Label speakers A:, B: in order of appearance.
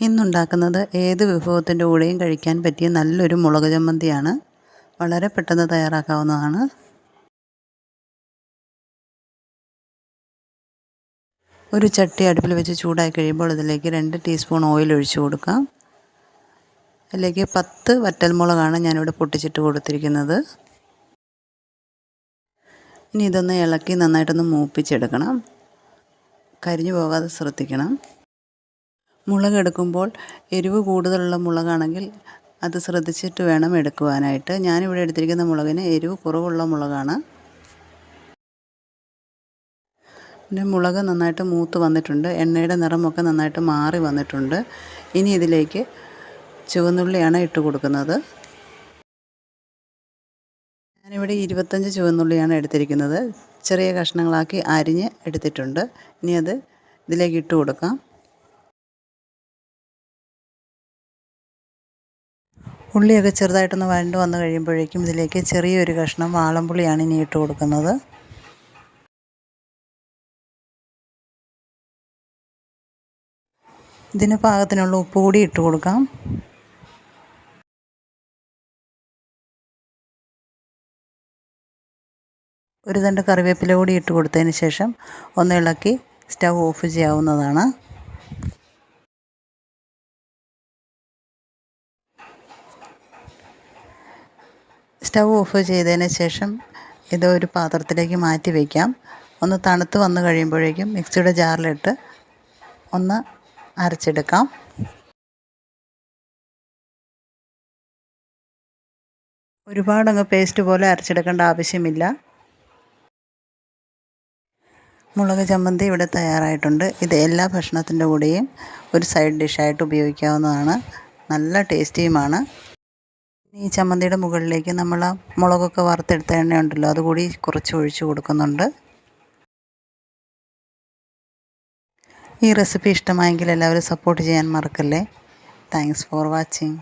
A: ഇന്നുണ്ടാക്കുന്നത് ഏത് വിഭവത്തിൻ്റെ കൂടെയും കഴിക്കാൻ പറ്റിയ നല്ലൊരു മുളക് ചമ്മന്തിയാണ്. വളരെ പെട്ടെന്ന് തയ്യാറാക്കാവുന്നതാണ്. ഒരു ചട്ടി അടുപ്പിൽ വെച്ച് ചൂടായി കഴിയുമ്പോൾ അതിലേക്ക് 2 ടീസ്പൂൺ ഓയിൽ ഒഴിച്ചു കൊടുക്കാം. അതിലേക്ക് 10 വറ്റൽമുളകാണ് ഞാനിവിടെ പൊട്ടിച്ചിട്ട് കൊടുത്തിരിക്കുന്നത്. ഇനി ഇതൊന്ന് ഇളക്കി നന്നായിട്ടൊന്ന് മൂപ്പിച്ചെടുക്കണം. കരിഞ്ഞു പോകാതെ ശ്രദ്ധിക്കണം. മുളകെടുക്കുമ്പോൾ എരിവ് കൂടുതലുള്ള മുളകാണെങ്കിൽ അത് ശ്രദ്ധിച്ചിട്ട് വേണം എടുക്കുവാനായിട്ട്. ഞാനിവിടെ എടുത്തിരിക്കുന്ന മുളകിന് എരിവ് കുറവുള്ള മുളകാണ്. പിന്നെ മുളക് നന്നായിട്ട് മൂത്ത് വന്നിട്ടുണ്ട്. എണ്ണയുടെ നിറമൊക്കെ നന്നായിട്ട് മാറി വന്നിട്ടുണ്ട്. ഇനി ഇതിലേക്ക് ചുവന്നുള്ളിയാണ് ഇട്ട് കൊടുക്കുന്നത്. ഞാനിവിടെ 25 ചുവന്നുള്ളിയാണ് എടുത്തിരിക്കുന്നത്. ചെറിയ കഷ്ണങ്ങളാക്കി അരിഞ്ഞ് എടുത്തിട്ടുണ്ട്. ഇനി അത് ഇതിലേക്ക് ഇട്ട് കൊടുക്കാം. ഉള്ളിയൊക്കെ ചെറുതായിട്ടൊന്ന് വഴണ്ട് വന്ന് കഴിയുമ്പോഴേക്കും ഇതിലേക്ക് ചെറിയൊരു കഷ്ണം വാളംപുളിയാണ് ഇനി ഇട്ട് കൊടുക്കുന്നത്. ഇതിന് പാകത്തിനുള്ള ഉപ്പ് കൂടി ഇട്ട് കൊടുക്കാം. ഒരു തണ്ട് കറിവേപ്പില കൂടി ഇട്ട് കൊടുത്തതിന് ശേഷം ഒന്ന് ഇളക്കി സ്റ്റൗ ഓഫ് ചെയ്യാവുന്നതാണ്. സ്റ്റൗ ഓഫ് ചെയ്തതിന് ശേഷം ഇത് ഒരു പാത്രത്തിലേക്ക് മാറ്റി വയ്ക്കാം. ഒന്ന് തണുത്ത് വന്ന് കഴിയുമ്പോഴേക്കും മിക്സിയുടെ ജാറിലിട്ട് ഒന്ന് അരച്ചെടുക്കാം. ഒരുപാടങ്ങ് പേസ്റ്റ് പോലെ അരച്ചെടുക്കേണ്ട ആവശ്യമില്ല. മുളക് ചമ്മന്തി ഇവിടെ തയ്യാറായിട്ടുണ്ട്. ഇത് എല്ലാ ഭക്ഷണത്തിൻ്റെ കൂടെയും ഒരു സൈഡ് ഡിഷായിട്ട് ഉപയോഗിക്കാവുന്നതാണ്. നല്ല ടേസ്റ്റിയുമാണ്. ഈ ചമ്മന്തിയുടെ മുകളിലേക്ക് നമ്മൾ മുളകൊക്കെ വറുത്തെടുത്ത എണ്ണയുണ്ടല്ലോ, അതുകൂടി കുറച്ച് ഒഴിച്ച് കൊടുക്കുന്നുണ്ട്. ഈ റെസിപ്പി ഇഷ്ടമായെങ്കിൽ എല്ലാവരും സപ്പോർട്ട് ചെയ്യാൻ മറക്കല്ലേ. Thanks for watching.